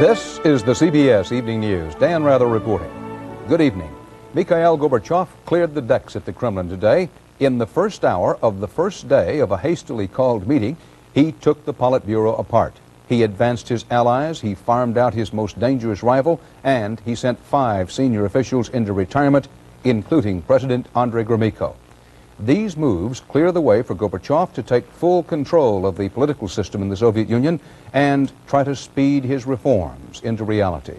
This is the CBS Evening News. Dan Rather reporting. Good evening. Mikhail Gorbachev cleared the decks at the Kremlin today. In the first hour of the first day of a hastily called meeting, he took the Politburo apart. He advanced his allies, he farmed out his most dangerous rival, and he sent 5 senior officials into retirement, including President Andrei Gromyko. These moves clear the way for Gorbachev to take full control of the political system in the Soviet Union and try to speed his reforms into reality.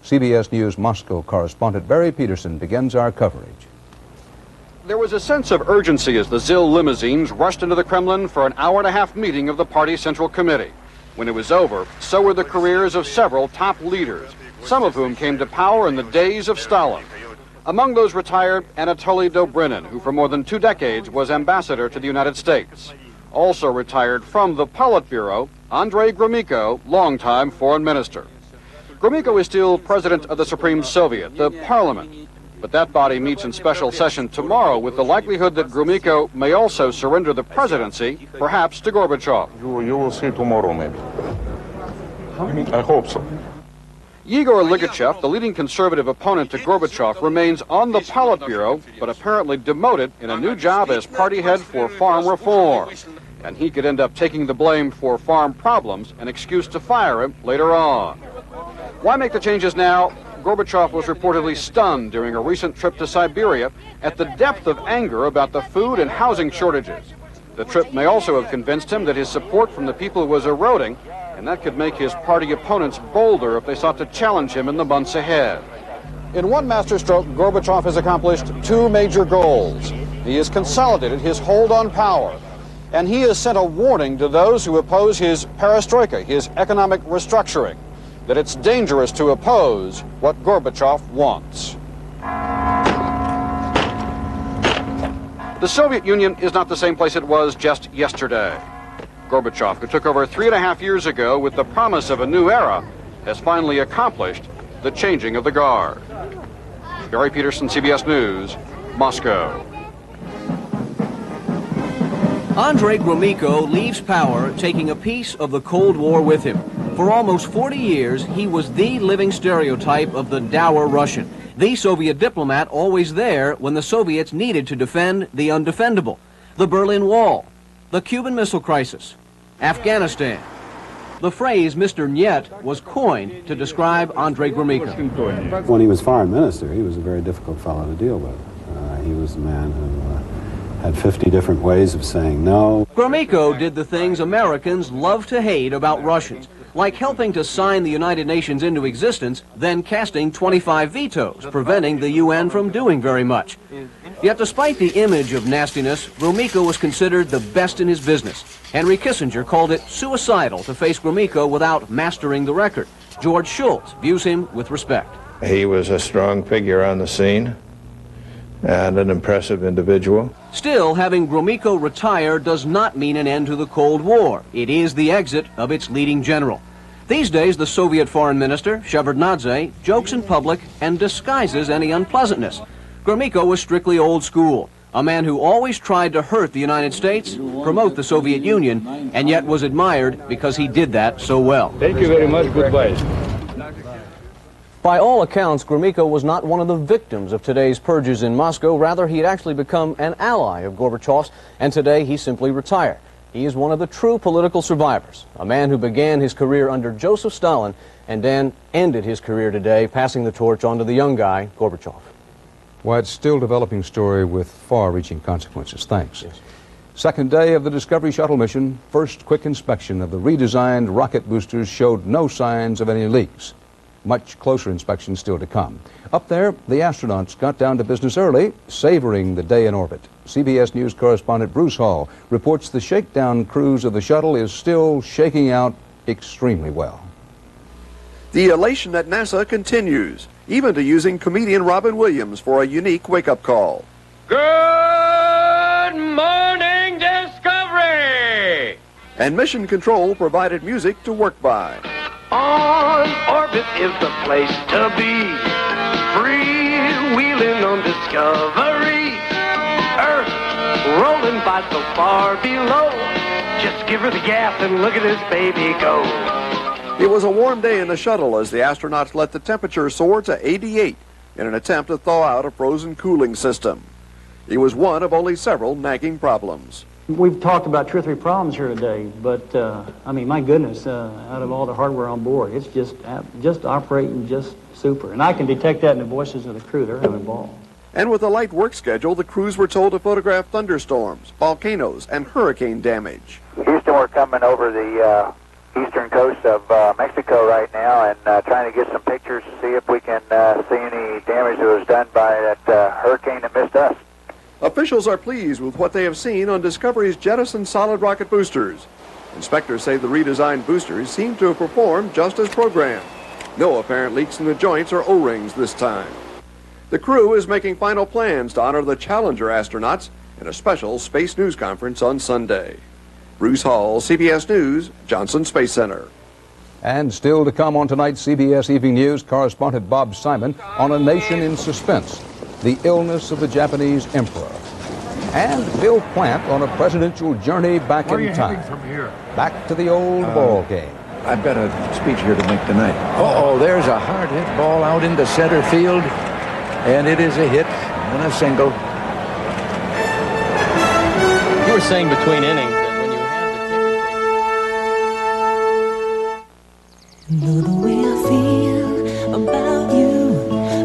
CBS News Moscow correspondent Barry Peterson begins our coverage. There was a sense of urgency as the ZIL limousines rushed into the Kremlin for an hour-and-a-half meeting of the party's Central Committee. When it was over, so were the careers of several top leaders, some of whom came to power in the days of Stalin. Among those retired, Anatoly Dobrynin, who for more than 2 decades was ambassador to the United States. Also retired from the Politburo, Andrei Gromyko, longtime foreign minister. Gromyko is still president of the Supreme Soviet, the parliament. But that body meets in special session tomorrow with the likelihood that Gromyko may also surrender the presidency, perhaps to Gorbachev. You will see tomorrow, maybe. I hope so. Igor Ligachev, the leading conservative opponent to Gorbachev, remains on the Politburo, but apparently demoted in a new job as party head for farm reform. And he could end up taking the blame for farm problems, an excuse to fire him later on. Why make the changes now? Gorbachev was reportedly stunned during a recent trip to Siberia at the depth of anger about the food and housing shortages. The trip may also have convinced him that his support from the people was eroding, and that could make his party opponents bolder if they sought to challenge him in the months ahead. In one masterstroke, Gorbachev has accomplished 2 major goals. He has consolidated his hold on power, and he has sent a warning to those who oppose his perestroika, his economic restructuring, that it's dangerous to oppose what Gorbachev wants. The Soviet Union is not the same place it was just yesterday. Gorbachev, who took over 3.5 years ago with the promise of a new era, has finally accomplished the changing of the guard. Barry Peterson, CBS News, Moscow. Andrei Gromyko leaves power, taking a piece of the Cold War with him. For almost 40 years, he was the living stereotype of the dour Russian, the Soviet diplomat always there when the Soviets needed to defend the undefendable, the Berlin Wall, the Cuban Missile Crisis, Afghanistan. The phrase Mr. Niet was coined to describe Andrei Gromyko. When he was foreign minister, he was a very difficult fellow to deal with. He was a man who had 50 different ways of saying no. Gromyko did the things Americans love to hate about Russians, like helping to sign the United Nations into existence, then casting 25 vetoes, preventing the UN from doing very much. Yet despite the image of nastiness, Gromyko was considered the best in his business. Henry Kissinger called it suicidal to face Gromyko without mastering the record. George Shultz views him with respect. He was a strong figure on the scene and an impressive individual. Still, having Gromyko retire does not mean an end to the Cold War. It is the exit of its leading general. These days, the Soviet foreign minister, Shevardnadze, jokes in public and disguises any unpleasantness. Gromyko was strictly old school, a man who always tried to hurt the United States, promote the Soviet Union, and yet was admired because he did that so well. Thank you very much. Goodbye. By all accounts, Gromyko was not one of the victims of today's purges in Moscow. Rather, he had actually become an ally of Gorbachev's, and today he simply retired. He is one of the true political survivors, a man who began his career under Joseph Stalin and then ended his career today, passing the torch on to the young guy, Gorbachev. Well, it's still a developing story with far-reaching consequences. Thanks. Yes. Second day of the Discovery shuttle mission, first quick inspection of the redesigned rocket boosters showed no signs of any leaks. Much closer inspection still to come. Up there, the astronauts got down to business early, savoring the day in orbit. CBS News correspondent Bruce Hall reports the shakedown cruise of the shuttle is still shaking out extremely well. The elation at NASA continues, even to using comedian Robin Williams for a unique wake-up call. Good morning, Discovery! And Mission Control provided music to work by. On orbit is the place to be. Freewheeling on Discovery. Earth rolling by so far below. Just give her the gas and look at this baby go. It was a warm day in the shuttle as the astronauts let the temperature soar to 88 in an attempt to thaw out a frozen cooling system. It was one of only several nagging problems. We've talked about 2 or 3 problems here today, but I mean, my goodness, out of all the hardware on board, it's just operating just super. And I can detect that in the voices of the crew. They're having a ball. And with a light work schedule, the crews were told to photograph thunderstorms, volcanoes, and hurricane damage. Houston, we're coming over the eastern coast of Mexico right now and trying to get some pictures to see if we can see any damage that was done by that hurricane that missed us. Officials are pleased with what they have seen on Discovery's jettisoned solid rocket boosters. Inspectors say the redesigned boosters seem to have performed just as programmed. No apparent leaks in the joints or O-rings this time. The crew is making final plans to honor the Challenger astronauts in a special space news conference on Sunday. Bruce Hall, CBS News, Johnson Space Center. And still to come on tonight's CBS Evening News, correspondent Bob Simon on a nation in suspense, the illness of the Japanese emperor. And Bill Plant on a presidential journey back in time. From here? Back to the old ball game. I've got a speech here to make tonight. Uh-oh, there's a hard hit ball out into center field, and it is a hit and a single. You were saying between innings that when you have the ticker tape... Know the way I feel about you,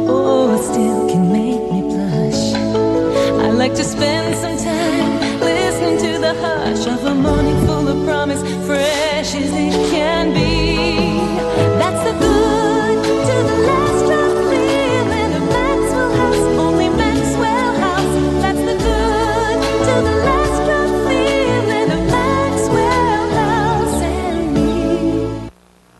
oh, it still can make me blush. I like to spend some time listening to the hush of a morning full of promise, fresh as it can be. That's the good to the last drop feeling of Maxwell House, only Maxwell House. That's the good to the last drop feeling of Maxwell House and me.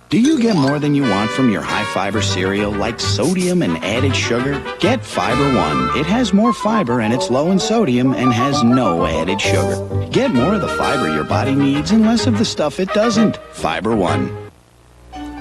Do you get more than you want from your high-fiber cereal, like sodium and added sugar? Get Fiber One. It has more fiber and it's low in sodium and has no added sugar. Get more of the fiber your body needs and less of the stuff it doesn't. Fiber One.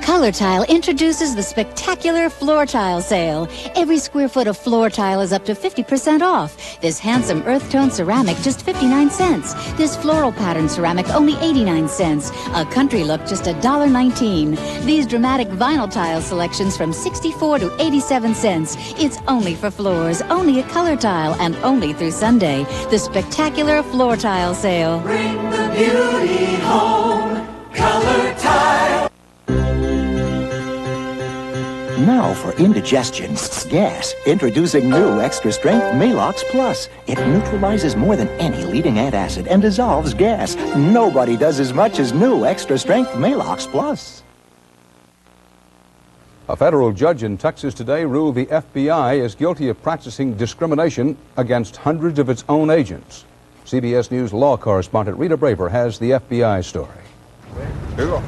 Color Tile introduces the spectacular floor tile sale. Every square foot of floor tile is up to 50% off. This handsome earth tone ceramic, just 59 cents. This floral pattern ceramic, only 89 cents. A country look, just $1.19. These dramatic vinyl tile selections from 64 to 87 cents. It's only for floors, only at Color Tile, and only through Sunday. The spectacular floor tile sale. Bring the beauty home, Color Tile. Now for indigestion, gas. Introducing new Extra Strength Malox Plus. It neutralizes more than any leading antacid and dissolves gas. Nobody does as much as new Extra Strength Malox Plus. A federal judge in Texas today ruled the FBI is guilty of practicing discrimination against hundreds of its own agents. CBS News law correspondent Rita Braver has the FBI story. Here you go.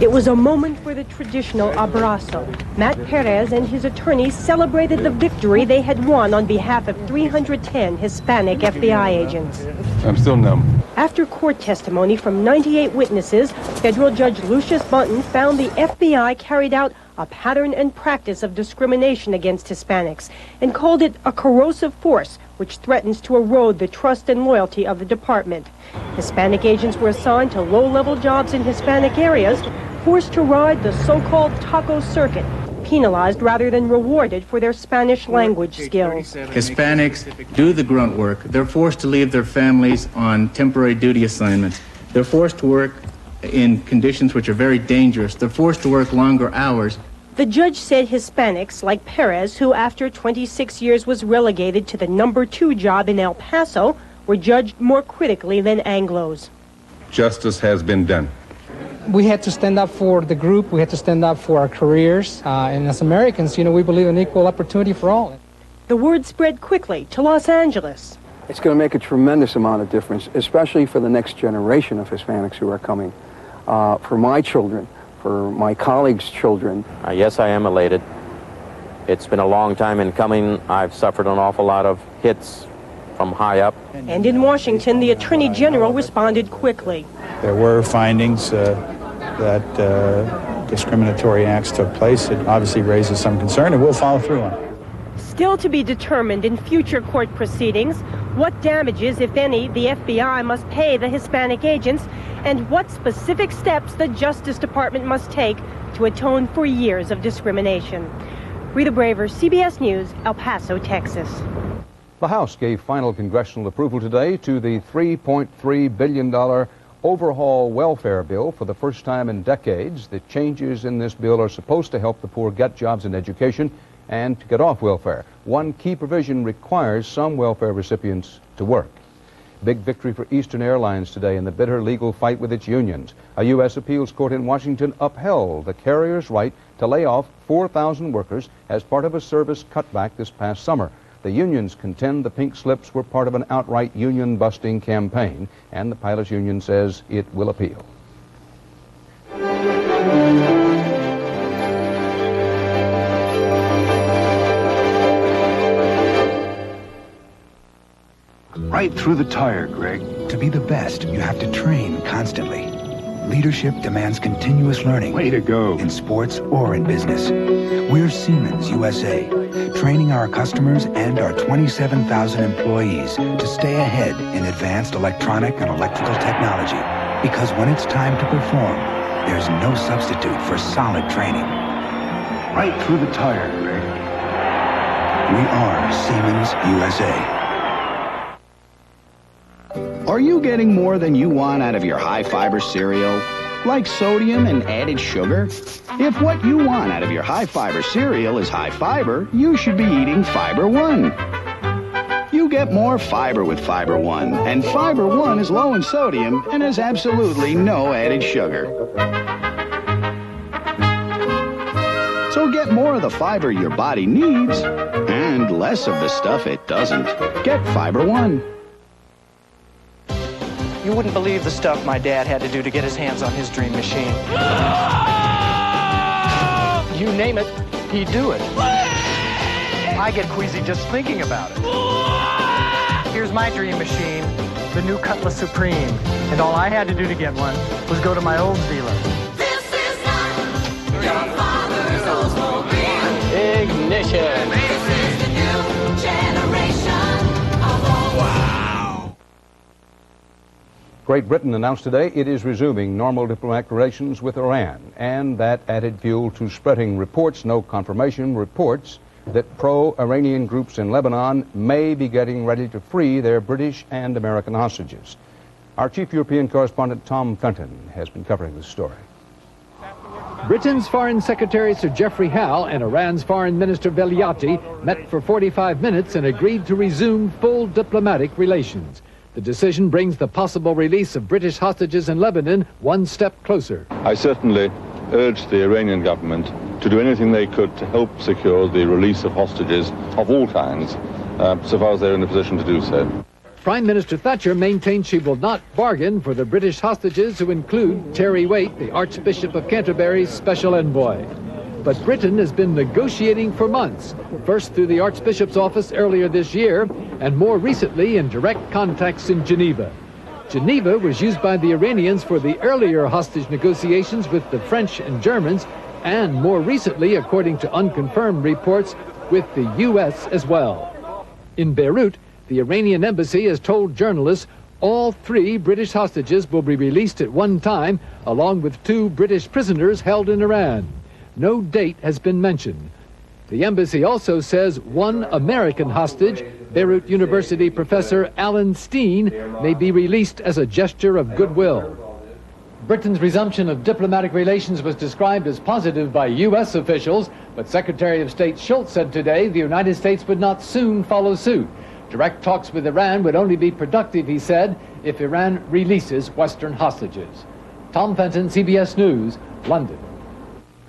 It was a moment for the traditional abrazo. Matt Perez and his attorneys celebrated the victory they had won on behalf of 310 Hispanic FBI agents. I'm still numb. After court testimony from 98 witnesses, federal judge Lucius Bunton found the FBI carried out a pattern and practice of discrimination against Hispanics and called it a corrosive force which threatens to erode the trust and loyalty of the department. Hispanic agents were assigned to low-level jobs in Hispanic areas, forced to ride the so-called taco circuit, penalized rather than rewarded for their Spanish language skills. Hispanics do the grunt work. They're forced to leave their families on temporary duty assignments. They're forced to work in conditions which are very dangerous. They're forced to work longer hours. The judge said Hispanics, like Perez, who after 26 years was relegated to the #2 job in El Paso, were judged more critically than Anglos. Justice has been done. We had to stand up for the group. We had to stand up for our careers. And as Americans, you know, we believe in equal opportunity for all. The word spread quickly to Los Angeles. It's going to make a tremendous amount of difference, especially for the next generation of Hispanics who are coming. For my children, for my colleagues' children. Yes, I am elated. It's been a long time in coming. I've suffered an awful lot of hits from high up. And in Washington, the Attorney General responded quickly. There were findings that discriminatory acts took place. It obviously raises some concern, and we'll follow through on it. Still to be determined in future court proceedings what damages, if any, the FBI must pay the Hispanic agents, and what specific steps the Justice Department must take to atone for years of discrimination. Rita Braver, CBS News, El Paso, Texas. The House gave final congressional approval today to the $3.3 billion overhaul welfare bill for the first time in decades. The changes in this bill are supposed to help the poor get jobs and education and to get off welfare. One key provision requires some welfare recipients to work. Big victory for Eastern Airlines today in the bitter legal fight with its unions. A U.S. appeals court in Washington upheld the carrier's right to lay off 4,000 workers as part of a service cutback this past summer. The unions contend the pink slips were part of an outright union-busting campaign, and the pilots' union says it will appeal. Right through the tire, Greg. To be the best, you have to train constantly. Leadership demands continuous learning. Way to go. In sports or in business. We're Siemens USA, training our customers and our 27,000 employees to stay ahead in advanced electronic and electrical technology. Because when it's time to perform, there's no substitute for solid training. Right through the tire, Greg. We are Siemens USA. Are you getting more than you want out of your high-fiber cereal? Like sodium and added sugar? If what you want out of your high-fiber cereal is high fiber, you should be eating Fiber One. You get more fiber with Fiber One, and Fiber One is low in sodium and has absolutely no added sugar. So get more of the fiber your body needs and less of the stuff it doesn't. Get Fiber One. You wouldn't believe the stuff my dad had to do to get his hands on his dream machine. You name it, he'd do it. I get queasy just thinking about it. Here's my dream machine, the new Cutlass Supreme. And all I had to do to get one was go to my old dealer. This is not your father's Oldsmobile. Ignition. This is the new generation of Oldsmobile. Great Britain announced today it is resuming normal diplomatic relations with Iran, and that added fuel to spreading reports, no confirmation, reports that pro-Iranian groups in Lebanon may be getting ready to free their British and American hostages. Our chief European correspondent Tom Fenton has been covering this story. Britain's Foreign Secretary Sir Geoffrey Howe and Iran's Foreign Minister Veliati met for 45 minutes and agreed to resume full diplomatic relations. The decision brings the possible release of British hostages in Lebanon one step closer. I certainly urged the Iranian government to do anything they could to help secure the release of hostages of all kinds, so far as they're in a position to do so. Prime Minister Thatcher maintains she will not bargain for the British hostages, who include Terry Waite, the Archbishop of Canterbury's special envoy. But Britain has been negotiating for months, first through the Archbishop's office earlier this year, and more recently in direct contacts in Geneva. Geneva was used by the Iranians for the earlier hostage negotiations with the French and Germans, and more recently, according to unconfirmed reports, with the U.S. as well. In Beirut, the Iranian embassy has told journalists all 3 British hostages will be released at one time, along with 2 British prisoners held in Iran. No date has been mentioned. The embassy also says 1 American hostage, Beirut University professor Alan Steen, may be released as a gesture of goodwill. Britain's resumption of diplomatic relations was described as positive by U.S. officials, but Secretary of State Schultz said today the United States would not soon follow suit. Direct talks with Iran would only be productive, he said, if Iran releases Western hostages. Tom Fenton, CBS News, London.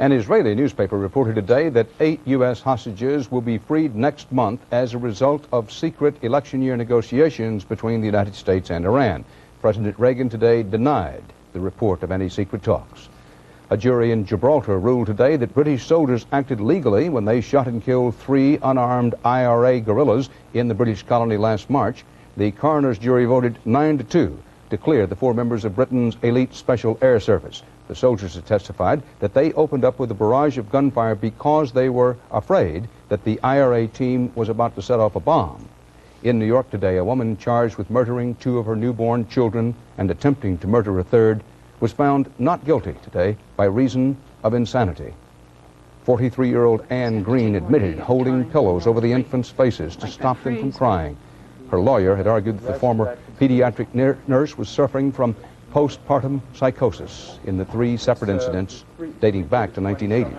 An Israeli newspaper reported today that 8 U.S. hostages will be freed next month as a result of secret election year negotiations between the United States and Iran. President Reagan today denied the report of any secret talks. A jury in Gibraltar ruled today that British soldiers acted legally when they shot and killed 3 unarmed IRA guerrillas in the British colony last March. The coroner's jury voted 9-2 to clear the 4 members of Britain's elite Special Air Service. The soldiers have testified that they opened up with a barrage of gunfire because they were afraid that the IRA team was about to set off a bomb. In New York today, a woman charged with murdering 2 of her newborn children and attempting to murder a third was found not guilty today by reason of insanity. 43-year-old Ann Green admitted holding pillows over the infants' faces to stop them from crying. Her lawyer had argued that the former pediatric nurse was suffering from postpartum psychosis in the 3 separate incidents dating back to 1980.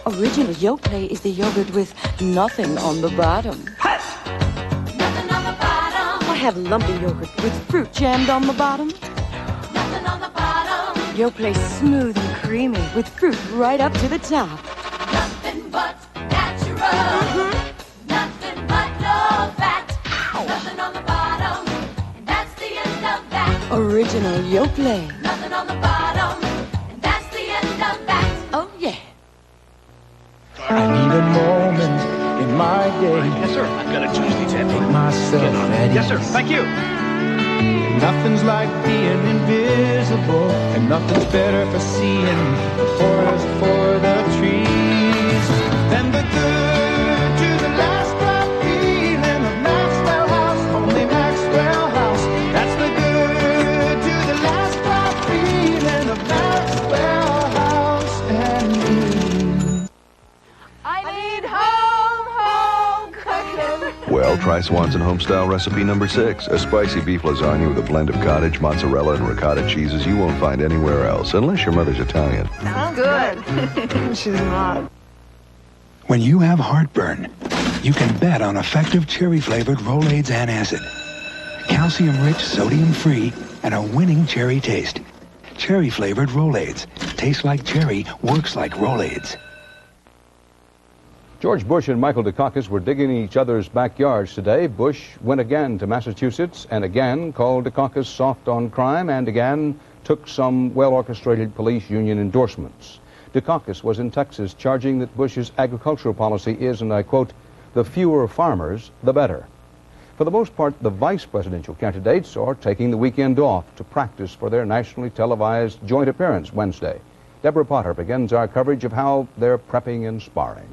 Original Yoplait is the yogurt with nothing on the bottom. Nothing on the bottom. I have lumpy yogurt with fruit jammed on the bottom. Nothing on the bottom. Yoplait smooth and creamy with fruit right up to the top. Nothing but natural. Nothing but low fat. Nothing on the bottom. And that's the end of that. Original Yoplait. Nothing on the bottom. And that's the end of that. Oh, yeah. I need a moment in my day. Yes, sir. I've got a Tuesday to Make myself at Yes, sir. ease. Thank you. And nothing's like being invisible, and nothing's better for seeing the forest for the trees than the good to the last drop feeling of Maxwell House, only Maxwell House. That's the good to the last drop feeling of Maxwell House and me. I need home cooking. Well, try Swanson Homestyle Recipe number 6, a spicy beef lasagna with a blend of cottage, mozzarella, and ricotta cheeses you won't find anywhere else, unless your mother's Italian. Sounds good. She's not. When you have heartburn, you can bet on effective cherry-flavored Rolaids antacid. Calcium-rich, sodium-free, and a winning cherry taste. Cherry-flavored Rolaids. Tastes like cherry, works like Rolaids. George Bush and Michael Dukakis were digging in each other's backyards today. Bush went again to Massachusetts and again called Dukakis soft on crime and again took some well-orchestrated police union endorsements. Dukakis was in Texas charging that Bush's agricultural policy is, and I quote, the fewer farmers, the better. For the most part, the vice presidential candidates are taking the weekend off to practice for their nationally televised joint appearance Wednesday. Deborah Potter begins our coverage of how they're prepping and sparring.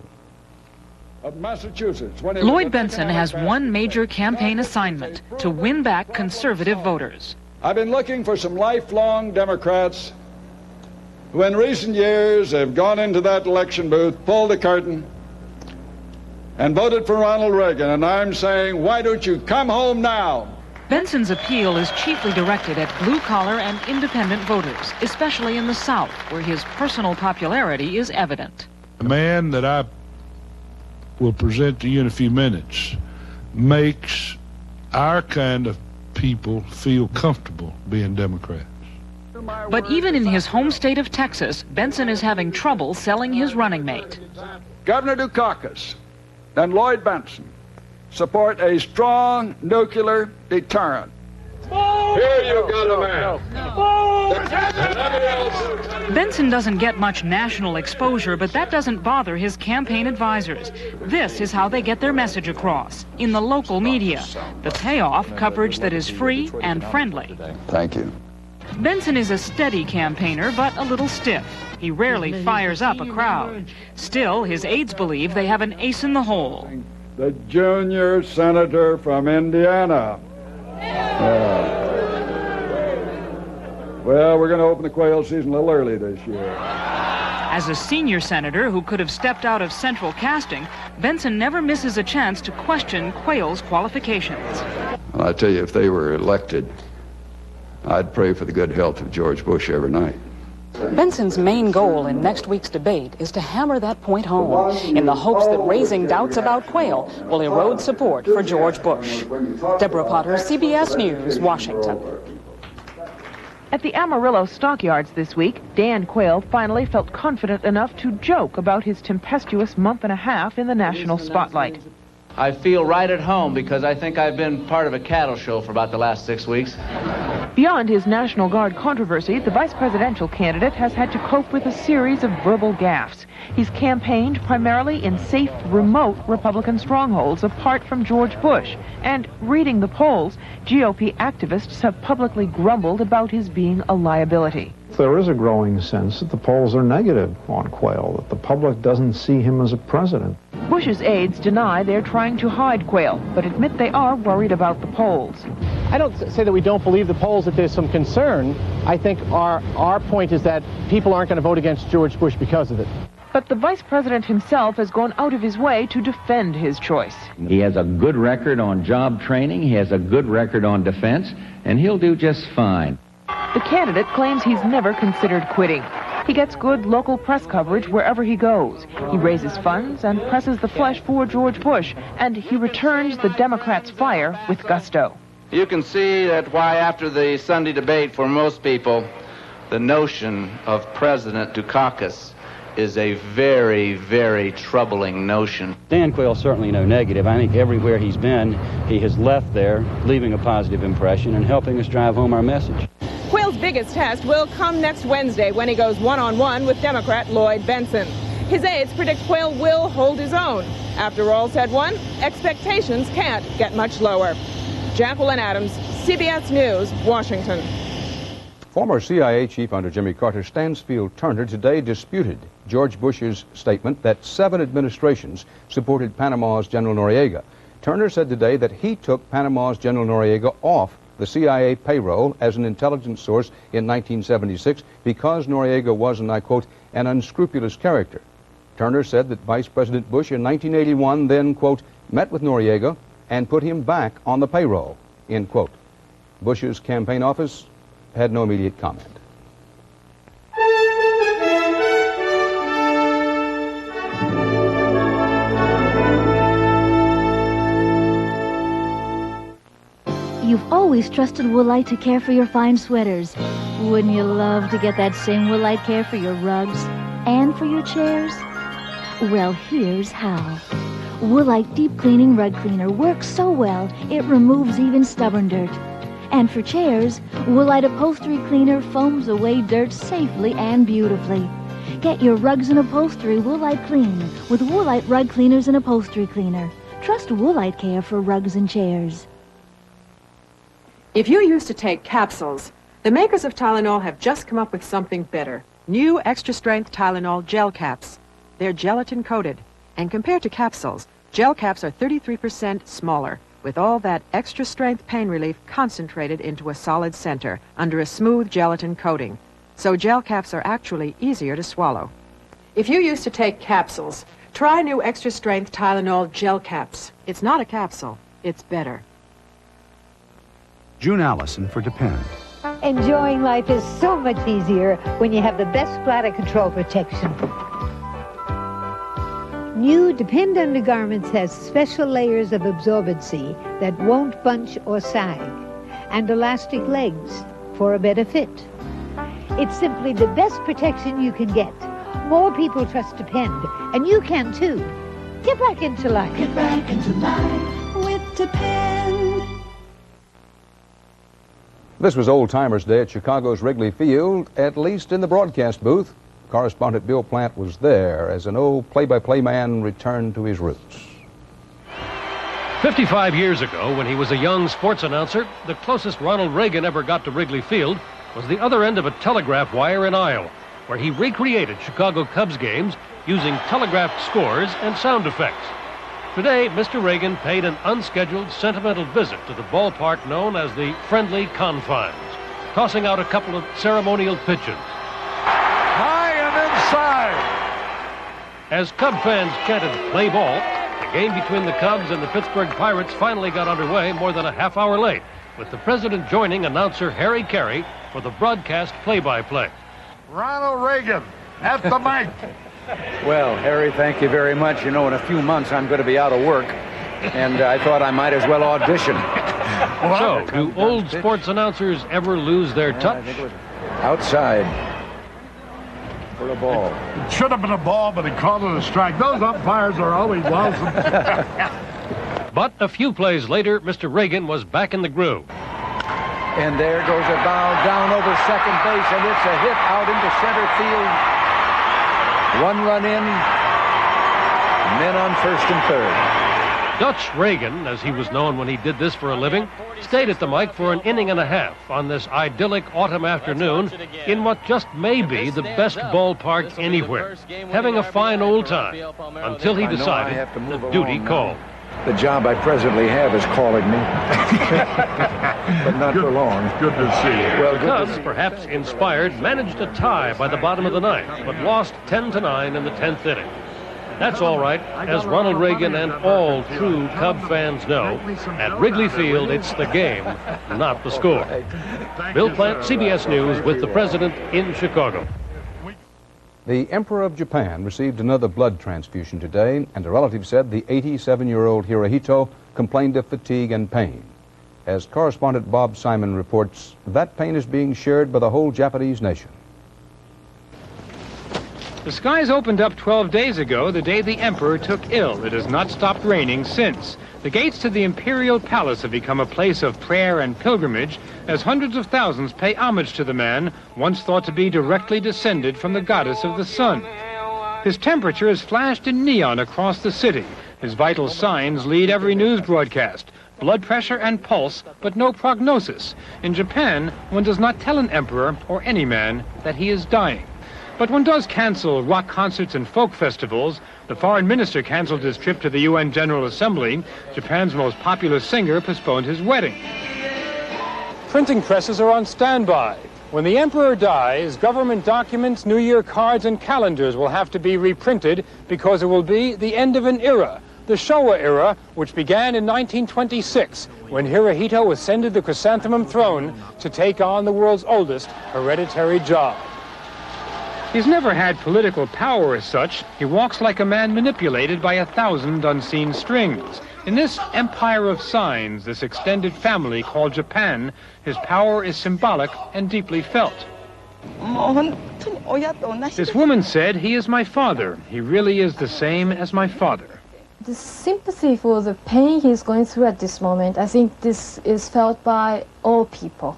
Of Massachusetts. Lloyd Bentsen has one major campaign assignment: to win back conservative voters. I've been looking for some lifelong Democrats who in recent years have gone into that election booth, pulled the curtain, and voted for Ronald Reagan. And I'm saying, why don't you come home now? Bentsen's appeal is chiefly directed at blue-collar and independent voters, especially in the South, where his personal popularity is evident. The man that I will present to you in a few minutes makes our kind of people feel comfortable being Democrats. But even in his home state of Texas, Bentsen is having trouble selling his running mate. Governor Dukakis and Lloyd Bentsen support a strong nuclear deterrent. Here you go, man. Bentsen doesn't get much national exposure, but that doesn't bother his campaign advisors. This is how they get their message across, in the local media. The payoff, coverage that is free and friendly. Thank you. Bentsen is a steady campaigner, but a little stiff. He rarely fires up a crowd. Still, his aides believe they have an ace in the hole. The junior senator from Indiana. Well, we're going to open the quail season a little early this year. As a senior senator who could have stepped out of central casting, Bentsen never misses a chance to question Quayle's qualifications. And I tell you, if they were elected, I'd pray for the good health of George Bush every night. Bentsen's main goal in next week's debate is to hammer that point home, in the hopes that raising doubts about Quayle will erode support for George Bush. Deborah Potter, CBS News, Washington. At the Amarillo stockyards this week, Dan Quayle finally felt confident enough to joke about his tempestuous month and a half in the national spotlight. I feel right at home because I think I've been part of a cattle show for about the last 6 weeks. Beyond his National Guard controversy, the vice presidential candidate has had to cope with a series of verbal gaffes. He's campaigned primarily in safe, remote Republican strongholds apart from George Bush. And reading the polls, GOP activists have publicly grumbled about his being a liability. There is a growing sense that the polls are negative on Quayle, that the public doesn't see him as a president. Bush's aides deny they're trying to hide Quayle, but admit they are worried about the polls. I don't say that we don't believe the polls, that there's some concern. I think our point is that people aren't going to vote against George Bush because of it. But the vice president himself has gone out of his way to defend his choice. He has a good record on job training, he has a good record on defense, and he'll do just fine. The candidate claims he's never considered quitting. He gets good local press coverage wherever he goes. He raises funds and presses the flesh for George Bush, and he returns the Democrats' fire with gusto. You can see that why after the Sunday debate, for most people, the notion of President Dukakis is a very, very troubling notion. Dan Quayle's certainly no negative. I think everywhere he's been, he has left there, leaving a positive impression and helping us drive home our message. Quayle's biggest test will come next Wednesday when he goes one-on-one with Democrat Lloyd Bentsen. His aides predict Quayle will hold his own. After all said won, expectations can't get much lower. Jacqueline Adams, CBS News, Washington. Former CIA chief under Jimmy Carter, Stansfield Turner, today disputed George Bush's statement that 7 administrations supported Panama's General Noriega. Turner said today that he took Panama's General Noriega off the CIA payroll as an intelligence source in 1976 because Noriega was, and I quote, an unscrupulous character. Turner said that Vice President Bush in 1981 then, quote, met with Noriega and put him back on the payroll, end quote. Bush's campaign office had no immediate comment. You've always trusted Woolite to care for your fine sweaters. Wouldn't you love to get that same Woolite care for your rugs and for your chairs? Well, here's how. Woolite Deep Cleaning Rug Cleaner works so well, it removes even stubborn dirt. And for chairs, Woolite Upholstery Cleaner foams away dirt safely and beautifully. Get your rugs and upholstery Woolite clean with Woolite Rug Cleaners and Upholstery Cleaner. Trust Woolite care for rugs and chairs. If you used to take capsules, the makers of Tylenol have just come up with something better. New extra-strength Tylenol gel caps. They're gelatin-coated, and compared to capsules, gel caps are 33% smaller, with all that extra-strength pain relief concentrated into a solid center under a smooth gelatin coating. So gel caps are actually easier to swallow. If you used to take capsules, try new extra-strength Tylenol gel caps. It's not a capsule, it's better. June Allison for Depend. Enjoying life is so much easier when you have the best bladder control protection. New Depend undergarments has special layers of absorbency that won't bunch or sag, and elastic legs for a better fit. It's simply the best protection you can get. More people trust Depend, and you can too. Get back into life. Get back into life with Depend. This was Old Timers Day at Chicago's Wrigley Field, at least in the broadcast booth. Correspondent Bill Plant was there as an old play-by-play man returned to his roots. 55 years ago, when he was a young sports announcer, the closest Ronald Reagan ever got to Wrigley Field was the other end of a telegraph wire in Iowa, where he recreated Chicago Cubs games using telegraphed scores and sound effects. Today, Mr. Reagan paid an unscheduled, sentimental visit to the ballpark known as the Friendly Confines, tossing out a couple of ceremonial pitches. High and inside! As Cub fans chanted, "Play ball," the game between the Cubs and the Pittsburgh Pirates finally got underway more than a half hour late, with the president joining announcer Harry Carey for the broadcast play-by-play. Ronald Reagan at the mic. Well, Harry, thank you very much. You know, in a few months I'm going to be out of work, and I thought I might as well audition. So, do old sports announcers ever lose their touch? Outside for a ball. It should have been a ball, but he called it a strike. Those umpires are always lousy. But a few plays later, Mr. Reagan was back in the groove. And there goes a ball down over second base, and it's a hit out into center field. 1 run in, men on first and third. Dutch Reagan, as he was known when he did this for a living, stayed at the mic for an inning and a half on this idyllic autumn afternoon in what just may be the best ballpark anywhere, having a fine old time, until he decided that duty called. The job I presently have is calling me. But not for long. Good to see you. Well, the Cubs, perhaps inspired, managed a tie by the bottom of the ninth, but lost 10-9 in the 10th inning. That's all right, as Ronald Reagan and all true Cub fans know, at Wrigley Field, it's the game, not the score. Bill Plant, CBS News, with the president in Chicago. The Emperor of Japan received another blood transfusion today, and a relative said the 87-year-old Hirohito complained of fatigue and pain. As correspondent Bob Simon reports, that pain is being shared by the whole Japanese nation. The skies opened up 12 days ago, the day the emperor took ill. It has not stopped raining since. The gates to the imperial palace have become a place of prayer and pilgrimage as hundreds of thousands pay homage to the man once thought to be directly descended from the goddess of the sun. His temperature is flashed in neon across the city. His vital signs lead every news broadcast. Blood pressure and pulse, but no prognosis. In Japan, one does not tell an emperor or any man that he is dying. But one does cancel rock concerts and folk festivals. The foreign minister canceled his trip to the UN General Assembly. Japan's most popular singer postponed his wedding. Printing presses are on standby. When the emperor dies, government documents, New Year cards, and calendars will have to be reprinted because it will be the end of an era, the Showa era, which began in 1926, when Hirohito ascended the chrysanthemum throne to take on the world's oldest hereditary job. He's never had political power as such. He walks like a man manipulated by 1,000 unseen strings. In this empire of signs, this extended family called Japan, his power is symbolic and deeply felt. This woman said, "He is my father. He really is the same as my father." The sympathy for the pain he's going through at this moment, I think this is felt by all people,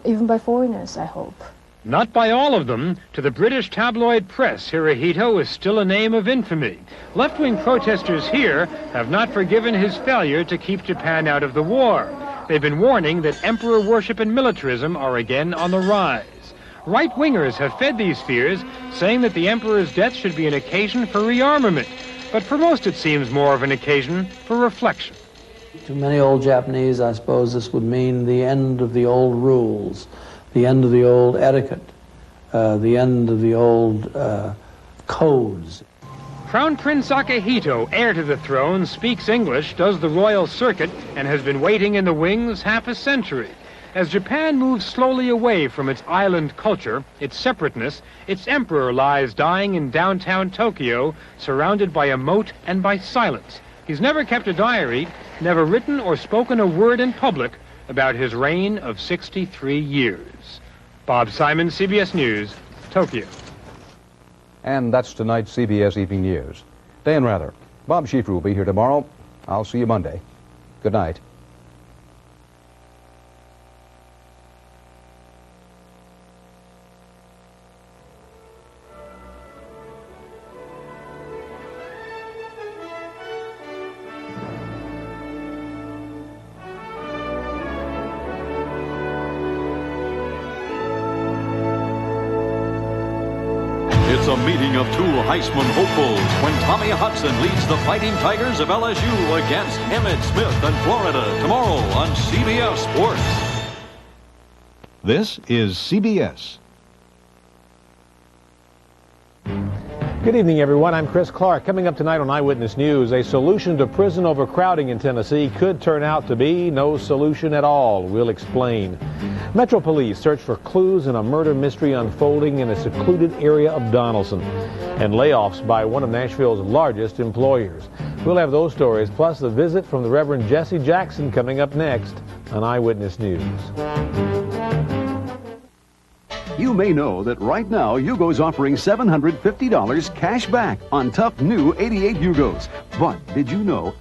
even by foreigners, I hope. Not by all of them. To the British tabloid press, Hirohito is still a name of infamy. Left-wing protesters here have not forgiven his failure to keep Japan out of the war. They've been warning that emperor worship and militarism are again on the rise. Right-wingers have fed these fears, saying that the emperor's death should be an occasion for rearmament. But for most it seems more of an occasion for reflection. To many old Japanese, I suppose this would mean the end of the old rules, the end of the old etiquette, the end of the old codes. Crown Prince Akihito, heir to the throne, speaks English, does the royal circuit, and has been waiting in the wings half a century. As Japan moves slowly away from its island culture, its separateness, its emperor lies dying in downtown Tokyo, surrounded by a moat and by silence. He's never kept a diary, never written or spoken a word in public about his reign of 63 years. Bob Simon, CBS News, Tokyo. And that's tonight's CBS Evening News. Dan Rather, Bob Schieffer will be here tomorrow. I'll see you Monday. Good night. It's a meeting of two Heisman hopefuls when Tommy Hudson leads the Fighting Tigers of LSU against Emmitt Smith and Florida tomorrow on CBS Sports. This is CBS. Good evening, everyone. I'm Chris Clark. Coming up tonight on Eyewitness News, a solution to prison overcrowding in Tennessee could turn out to be no solution at all. We'll explain. Metro Police search for clues in a murder mystery unfolding in a secluded area of Donaldson. And layoffs by one of Nashville's largest employers. We'll have those stories, plus the visit from the Reverend Jesse Jackson coming up next on Eyewitness News. You may know that right now Yugo's offering $750 cash back on tough new 88 Yugos. But did you know